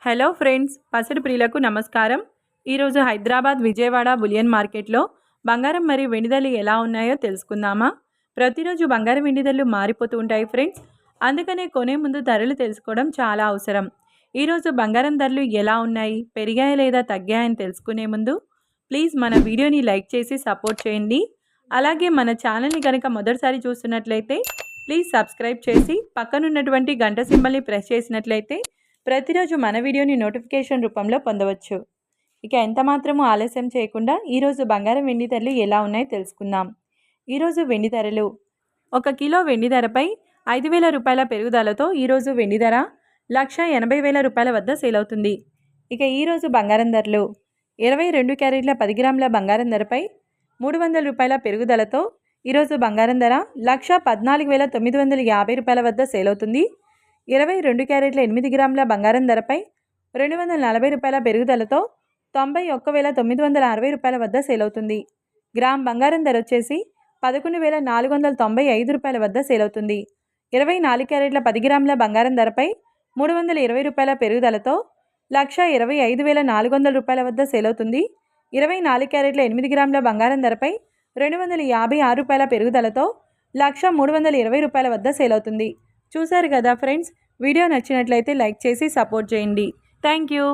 Hello friends, పసిడి ప్రియులకు నమస్కారం. ఈరోజు హైదరాబాద్ విజయవాడ బులియన్ మార్కెట్లో బంగారం మరియు వెండి ధరలు ఎలా ఉన్నాయో తెలుసుకుందామా? ప్రతిరోజు బంగారం వెండి ధరలు మారిపోతూ ఉంటాయి ఫ్రెండ్స్. అందుకనే కొనే ముందు ధరలు తెలుసుకోవడం చాలా అవసరం. ఈరోజు బంగారం ధరలు ఎలా ఉన్నాయి, పెరిగాయా లేదా తగ్గాయని తెలుసుకునే ముందు ప్లీజ్ మన వీడియోని లైక్ చేసి సపోర్ట్ చేయండి. అలాగే మన ఛానల్ని కనుక మొదటిసారి చూస్తున్నట్లయితే ప్లీజ్ సబ్స్క్రైబ్ చేసి పక్కనున్నటువంటి గంట సింబల్ని ప్రెస్ చేసినట్లయితే ప్రతిరోజు మన వీడియోని నోటిఫికేషన్ రూపంలో పొందవచ్చు. ఇక ఎంత మాత్రమూ ఆలస్యం చేయకుండా ఈరోజు బంగారం వెండి ధరలు ఎలా ఉన్నాయో తెలుసుకుందాం. ఈరోజు వెండి ధరలు: 1 కిలో వెండి ధరపై 5,000 రూపాయల పెరుగుదలతో ఈరోజు వెండి ధర 1,80,000 రూపాయల వద్ద సేల్ అవుతుంది. ఇక ఈరోజు బంగారం ధరలు: 22 క్యారెట్ల 10 గ్రాముల బంగారం ధరపై 300 రూపాయల పెరుగుదలతో ఈరోజు బంగారం ధర 1,14,950 రూపాయల వద్ద సేల్ అవుతుంది. 22 క్యారెట్ల 8 గ్రాముల బంగారం ధరపై 240 రూపాయల పెరుగుదలతో 91,960 రూపాయల వద్ద సేల్ అవుతుంది. గ్రామ్ బంగారం ధర వచ్చేసి 11,495 రూపాయల వద్ద సేల్ అవుతుంది. 24 క్యారెట్ల 10 గ్రాముల బంగారం ధరపై 320 రూపాయల పెరుగుదలతో 1,25,400 రూపాయల వద్ద సేల్ అవుతుంది. 24 క్యారెట్ల 8 గ్రాముల బంగారం ధరపై 256 రూపాయల పెరుగుదలతో 1,320 రూపాయల వద్ద సేల్ అవుతుంది. చూశారు కదా ఫ్రెండ్స్, వీడియో నచ్చినట్లయితే లైక్ చేసి సపోర్ట్ చేయండి. Thank you.